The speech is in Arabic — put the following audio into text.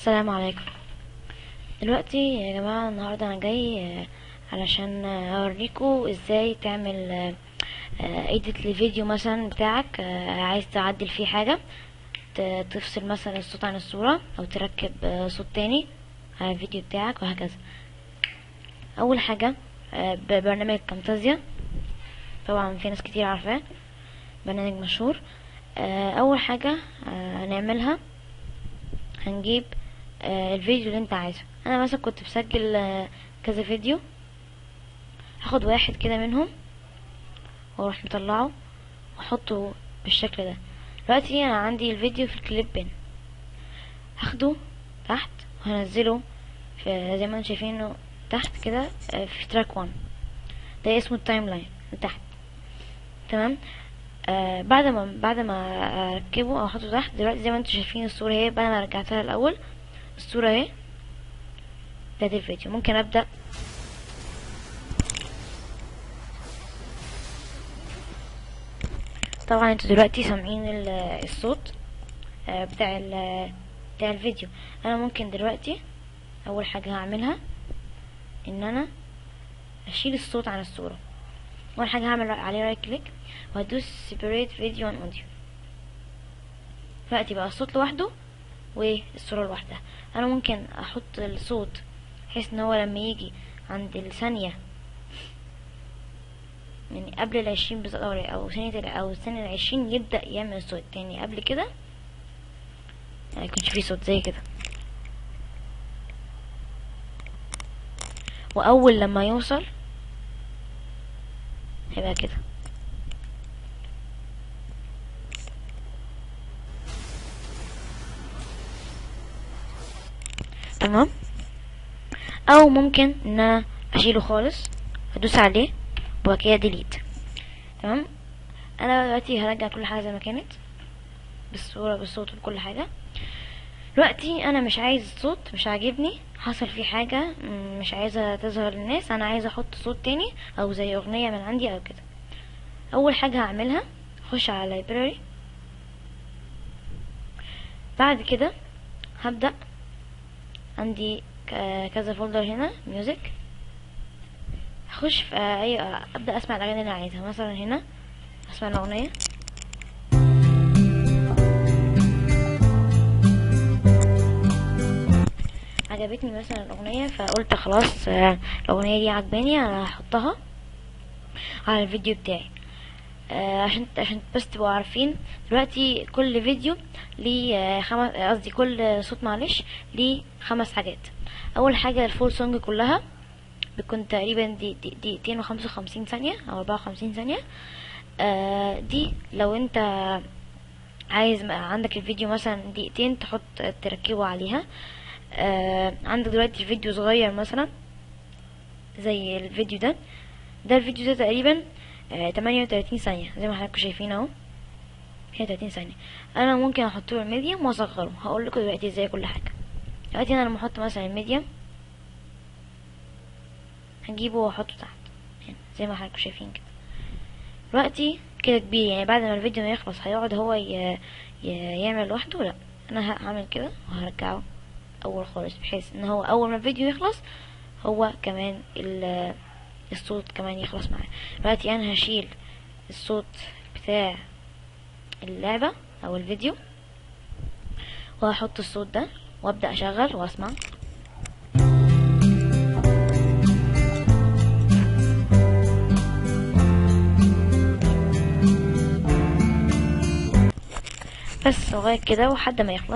السلام عليكم. دلوقتي يا جماعة النهاردة انا جاي علشان اوريكم ازاي تعمل ايديت لفيديو مثلا بتاعك، عايز تعدل فيه حاجة، تفصل مثلا الصوت عن الصورة او تركب صوت تاني على الفيديو بتاعك وهكذا. اول حاجة ببرنامج كامتازيا، طبعا في ناس كتير عارفاه، برنامج مشهور. اول حاجة هنعملها هنجيب الفيديو اللي انت عايزه. انا مثلا كنت بسجل كذا فيديو، هاخد واحد كده منهم واروح مطلعه واحطه بالشكل ده. دلوقتي انا عندي الفيديو في الكليب بين، هاخده تحت وهنزله في زي ما انتم شايفينه تحت كده في تراك 1، ده اسمه التايم لاين تحت. تمام. بعد ما اركبه او احطه تحت، دلوقتي زي ما انتم شايفين الصورة اهي بعد ما رجعتها الاول، الصورة اهي بتاعت الفيديو. ممكن ابدأ طبعا انتوا دلوقتي سامعين الصوت بتاع الفيديو. انا ممكن دلوقتي اول حاجة هعملها ان انا اشيل الصوت عن الصورة. اول حاجة هعمل عليه رايت كليك وهدوس separate video and audio. دلوقتي بقى الصوت لوحده والصورة لوحدها. انا ممكن احط الصوت بحيث ان هو لما يجي عند الثانية، يعني قبل 20 بالظبط او ثانية 20 يبدأ يعمل الصوت تاني. قبل كده ما يكونش فيه صوت زي كده، واول لما يوصل هيبقى كده. تمام. او ممكن ان انا اشيله خالص، ادوس عليه وبعد كده ديليت. تمام. انا دلوقتي هرجع كل حاجه زي ما كانت، بالصوره بالصوت وبكل حاجه. دلوقتي انا مش عايز صوت، مش عاجبني، حصل فيه حاجه مش عايزه تظهر للناس، انا عايزه احط صوت تاني او زي اغنيه من عندي او كده. اول حاجه هعملها اخش على library. بعد كده هبدأ عندي كذا فولدر هنا ميوزك، هخش في ابدأ اسمع الاغاني اللي انا عايزها. مثلا هنا اسمع الاغنية، عجبتني مثلا الاغنية فقلت خلاص الاغنية دي عجباني، انا هحطها على الفيديو بتاعي. عشان بس تبقوا عارفين، دلوقتي كل فيديو ليه قصدي كل صوت معلش ليه 5 حاجات. اول حاجة الفول سونج كلها بتكون تقريبا دقيقتين و55 ثانية او 54 ثانية. دي لو انت عايز عندك الفيديو مثلا دقيقتين تحط تركبه عليها. عندك دلوقتي فيديو صغير مثلا زي الفيديو ده الفيديو ده تقريبا 38 ثانية زي ما حضراتكم شايفين اهو، 38 ثانية. انا ممكن احطه الميديوم واصغره، هقول لكم دلوقتي ازاي كل حاجة. دلوقتي انا لما احط مثلا الميديوم هنجيبه واحطه تحت هنا زي ما حضراتكم شايفين كده. دلوقتي كده كبير، يعني بعد ما الفيديو ما يخلص هيقعد هو يعمل لوحده؟ لا، انا هعمل كده وهرجعه اول خالص، بحيث ان هو اول ما الفيديو يخلص هو كمان الصوت كمان يخلص معاه. دلوقتي انا هشيل الصوت بتاع اللعبة او الفيديو وهحط الصوت ده وابدأ اشغل واسمع. بس لغاية كده وحد ما يخلص.